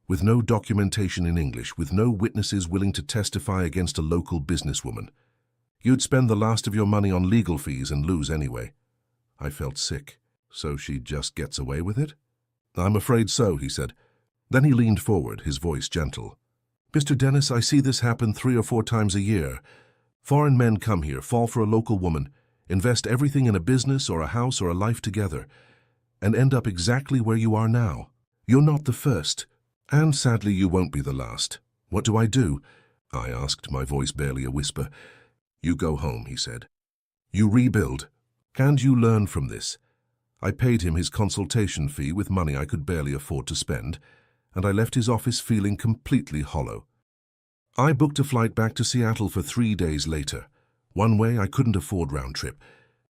with no documentation in English, with no witnesses willing to testify against a local businesswoman, you'd spend the last of your money on legal fees and lose anyway." I felt sick. "So she just gets away with it?" "I'm afraid so," he said. Then he leaned forward, his voice gentle. "Mr. Dennis, I see this happen 3 or 4 times a year. Foreign men come here, fall for a local woman, invest everything in a business or a house or a life together, and end up exactly where you are now. You're not the first, and sadly you won't be the last. What do I do?" I asked, my voice barely a whisper. "You go home," he said. "You rebuild, and you learn from this." I paid him his consultation fee with money I could barely afford to spend, and I left his office feeling completely hollow. I booked a flight back to Seattle for 3 days later. One way, I couldn't afford round trip.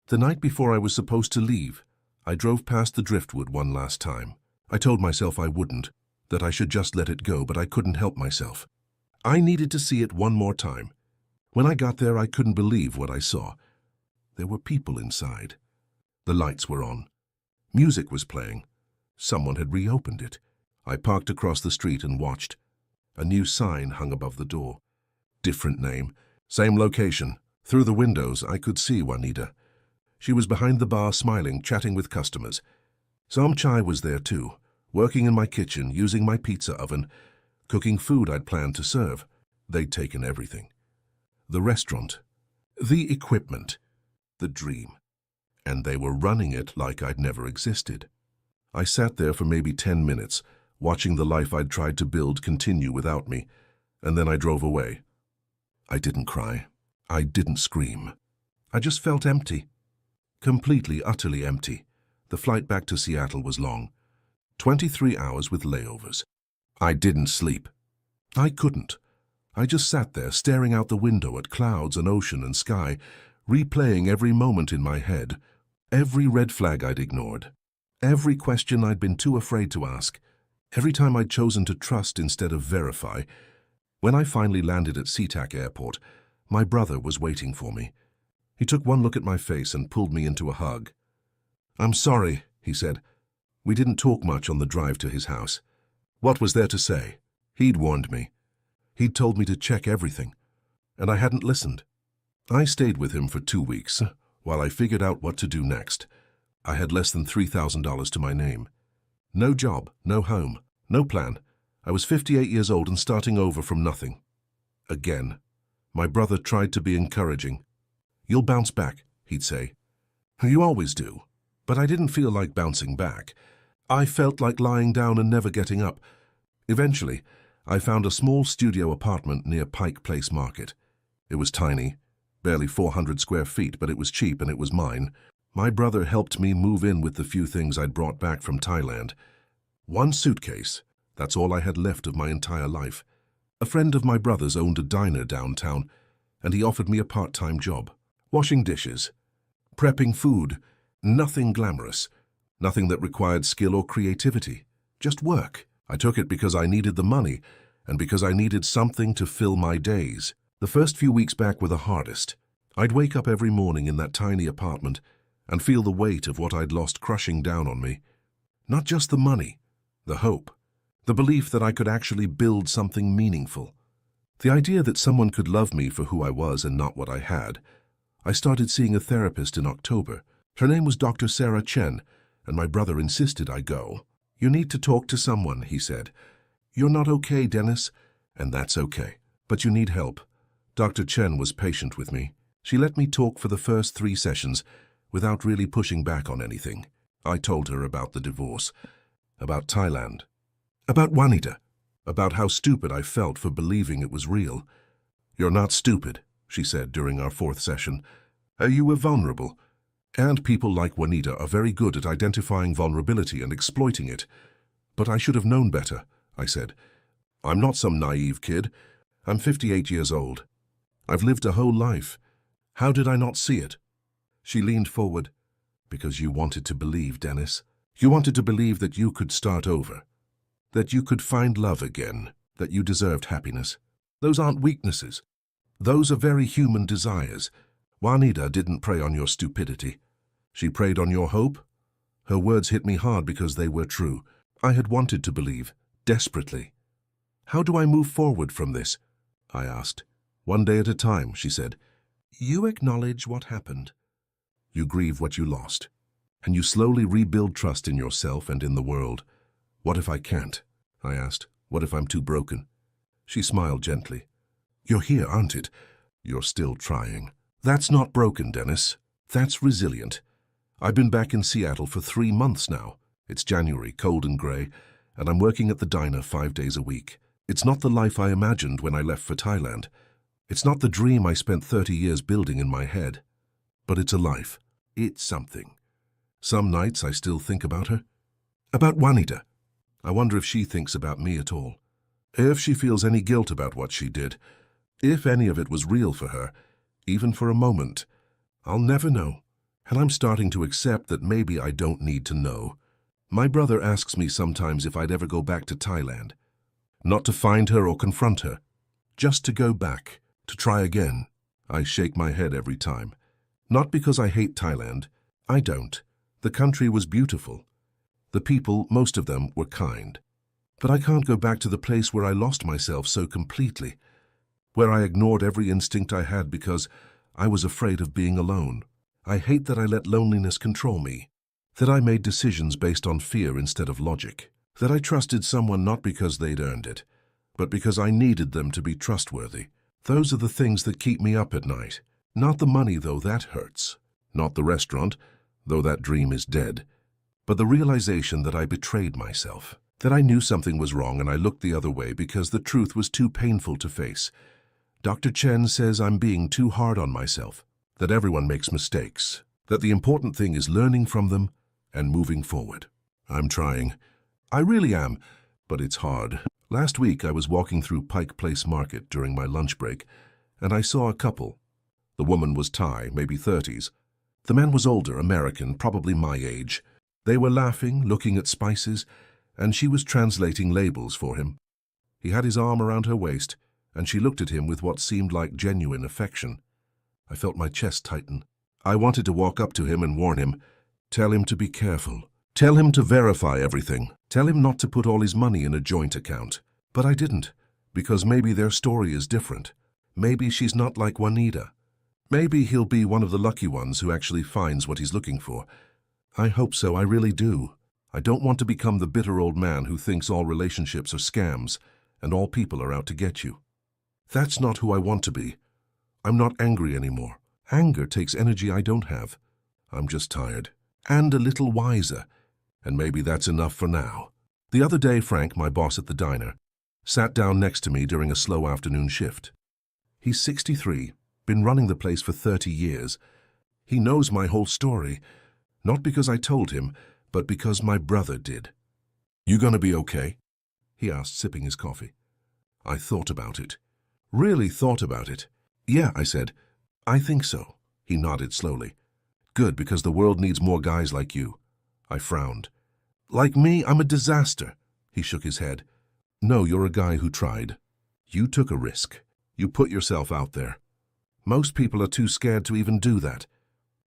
The night before I was supposed to leave, I drove past the driftwood one last time. I told myself I wouldn't, that I should just let it go, but I couldn't help myself. I needed to see it one more time. When I got there, I couldn't believe what I saw. There were people inside. The lights were on. Music was playing. Someone had reopened it. I parked across the street and watched. A new sign hung above the door. Different name, same location. Through the windows, I could see Juanita. She was behind the bar, smiling, chatting with customers. Chai was there too, working in my kitchen, using my pizza oven, cooking food I'd planned to serve. They'd taken everything. The restaurant, the equipment, the dream. And they were running it like I'd never existed. I sat there for maybe 10 minutes, watching the life I'd tried to build continue without me, and then I drove away. I didn't cry. I didn't scream. I just felt empty. Completely, utterly empty. The flight back to Seattle was long. 23 hours with layovers. I didn't sleep. I couldn't. I just sat there staring out the window at clouds and ocean and sky, replaying every moment in my head, every red flag I'd ignored, every question I'd been too afraid to ask, every time I'd chosen to trust instead of verify. When I finally landed at SeaTac Airport, my brother was waiting for me. He took one look at my face and pulled me into a hug. "I'm sorry," he said. We didn't talk much on the drive to his house. What was there to say? He'd warned me. He'd told me to check everything, and I hadn't listened. I stayed with him for 2 weeks, while I figured out what to do next. I had less than $3,000 to my name. No job, no home, no plan. I was 58 years old and starting over from nothing. Again. My brother tried to be encouraging. "You'll bounce back," he'd say. "You always do." But I didn't feel like bouncing back. I felt like lying down and never getting up. Eventually, I found a small studio apartment near Pike Place Market. It was tiny, barely 400 square feet, but it was cheap and it was mine. My brother helped me move in with the few things I'd brought back from Thailand. One suitcase, that's all I had left of my entire life. A friend of my brother's owned a diner downtown, and he offered me a part-time job. Washing dishes, prepping food, nothing glamorous, nothing that required skill or creativity, just work. I took it because I needed the money, and because I needed something to fill my days. The first few weeks back were the hardest. I'd wake up every morning in that tiny apartment and feel the weight of what I'd lost crushing down on me. Not just the money, the hope, the belief that I could actually build something meaningful. The idea that someone could love me for who I was and not what I had. I started seeing a therapist in October. Her name was Dr. Sarah Chen, and my brother insisted I go. "You need to talk to someone," he said. "You're not okay, Dennis, and that's okay, but you need help." Dr. Chen was patient with me. She let me talk for the first 3 sessions without really pushing back on anything. I told her about the divorce, about Thailand, about Juanita, about how stupid I felt for believing it was real. "You're not stupid," she said during our 4th session. "You were vulnerable, and people like Juanita are very good at identifying vulnerability and exploiting it. But I should have known better," I said. "I'm not some naive kid. I'm 58 years old. I've lived a whole life. How did I not see it?" She leaned forward. "Because you wanted to believe, Dennis. You wanted to believe that you could start over, that you could find love again, that you deserved happiness. Those aren't weaknesses. Those are very human desires. Juanita didn't prey on your stupidity. She preyed on your hope." Her words hit me hard because they were true. I had wanted to believe, desperately. "How do I move forward from this?" I asked. "One day at a time," she said. "You acknowledge what happened. You grieve what you lost. And you slowly rebuild trust in yourself and in the world." "What if I can't?" I asked. "What if I'm too broken?" She smiled gently. "You're here, aren't it? You're still trying. That's not broken, Dennis. That's resilient. I've been back in Seattle for 3 months now. It's January, cold and grey, and I'm working at the diner 5 days a week. It's not the life I imagined when I left for Thailand. It's not the dream I spent 30 years building in my head. But it's a life. It's something. Some nights I still think about her. About Juanita. I wonder if she thinks about me at all. If she feels any guilt about what she did. If any of it was real for her, even for a moment. I'll never know. And I'm starting to accept that maybe I don't need to know. My brother asks me sometimes if I'd ever go back to Thailand. Not to find her or confront her. Just to go back. To try again. I shake my head every time. Not because I hate Thailand. I don't. The country was beautiful. The people, most of them, were kind. But I can't go back to the place where I lost myself so completely, where I ignored every instinct I had because I was afraid of being alone. I hate that I let loneliness control me, that I made decisions based on fear instead of logic, that I trusted someone not because they'd earned it, but because I needed them to be trustworthy. Those are the things that keep me up at night. Not the money, though that hurts. Not the restaurant, though that dream is dead. But the realization that I betrayed myself, that I knew something was wrong and I looked the other way because the truth was too painful to face. Dr. Chen says I'm being too hard on myself, that everyone makes mistakes, that the important thing is learning from them and moving forward. I'm trying. I really am, but it's hard. Last week I was walking through Pike Place Market during my lunch break, and I saw a couple. The woman was Thai, maybe 30s. The man was older, American, probably my age. They were laughing, looking at spices, and she was translating labels for him. He had his arm around her waist, and she looked at him with what seemed like genuine affection. I felt my chest tighten. I wanted to walk up to him and warn him, tell him to be careful. Tell him to verify everything. Tell him not to put all his money in a joint account. But I didn't, because maybe their story is different. Maybe she's not like Juanita. Maybe he'll be one of the lucky ones who actually finds what he's looking for. I hope so, I really do. I don't want to become the bitter old man who thinks all relationships are scams and all people are out to get you. That's not who I want to be. I'm not angry anymore. Anger takes energy I don't have. I'm just tired. And a little wiser. And maybe that's enough for now. The other day, Frank, my boss at the diner, sat down next to me during a slow afternoon shift. He's 63, been running the place for 30 years. He knows my whole story, not because I told him, but because my brother did. "You gonna be okay?" he asked, sipping his coffee. I thought about it. Really thought about it. "Yeah," I said. "I think so." He nodded slowly. "Good, because the world needs more guys like you." I frowned. "Like me, I'm a disaster." He shook his head. "No, you're a guy who tried. You took a risk. You put yourself out there. Most people are too scared to even do that.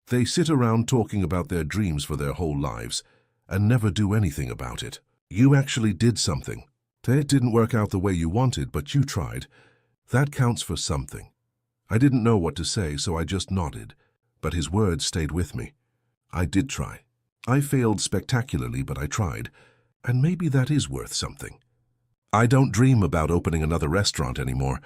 They sit around talking about their dreams for their whole lives and never do anything about it. You actually did something. It didn't work out the way you wanted, but you tried. That counts for something." I didn't know what to say, so I just nodded, but his words stayed with me. I did try. I failed spectacularly, but I tried, and maybe that is worth something. I don't dream about opening another restaurant anymore.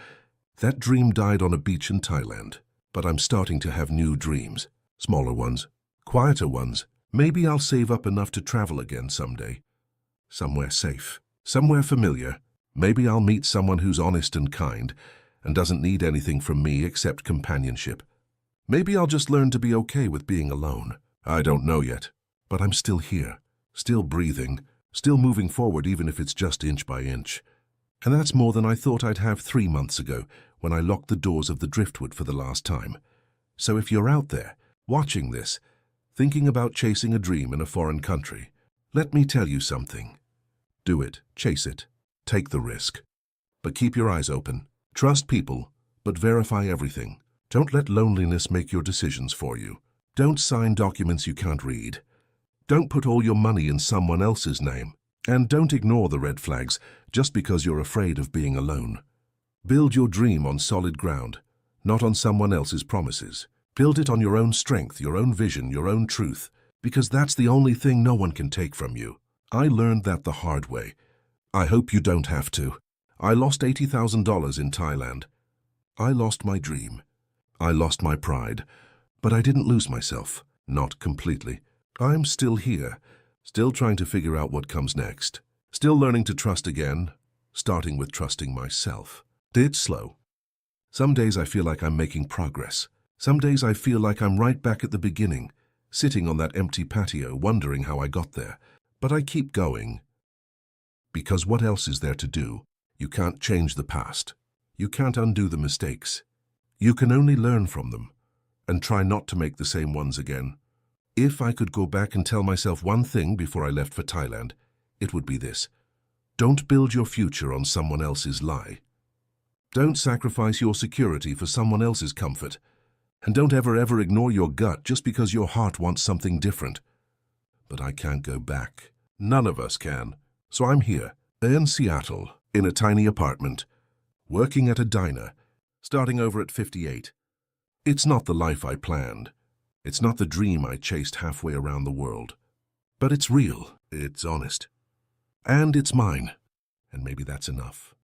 That dream died on a beach in Thailand, but I'm starting to have new dreams. Smaller ones, quieter ones. Maybe I'll save up enough to travel again someday. Somewhere safe, somewhere familiar. Maybe I'll meet someone who's honest and kind and doesn't need anything from me except companionship. Maybe I'll just learn to be okay with being alone. I don't know yet, but I'm still here, still breathing, still moving forward even if it's just inch by inch. And that's more than I thought I'd have 3 months ago when I locked the doors of the Driftwood for the last time. So if you're out there, watching this, thinking about chasing a dream in a foreign country, let me tell you something. Do it, chase it, take the risk. But keep your eyes open. Trust people, but verify everything. Don't let loneliness make your decisions for you. Don't sign documents you can't read. Don't put all your money in someone else's name. And don't ignore the red flags just because you're afraid of being alone. Build your dream on solid ground, not on someone else's promises. Build it on your own strength, your own vision, your own truth, because that's the only thing no one can take from you. I learned that the hard way. I hope you don't have to. I lost $80,000 in Thailand. I lost my dream. I lost my pride. But I didn't lose myself. Not completely. I'm still here, still trying to figure out what comes next. Still learning to trust again, starting with trusting myself. It's slow. Some days I feel like I'm making progress. Some days I feel like I'm right back at the beginning, sitting on that empty patio, wondering how I got there. But I keep going. Because what else is there to do? You can't change the past. You can't undo the mistakes. You can only learn from them and try not to make the same ones again. If I could go back and tell myself one thing before I left for Thailand, it would be this. Don't build your future on someone else's lie. Don't sacrifice your security for someone else's comfort. And don't ever ignore your gut just because your heart wants something different. But I can't go back. None of us can. So I'm here, in Seattle, in a tiny apartment, working at a diner, starting over at 58. It's not the life I planned. It's not the dream I chased halfway around the world. But it's real, it's honest. And it's mine. And maybe that's enough.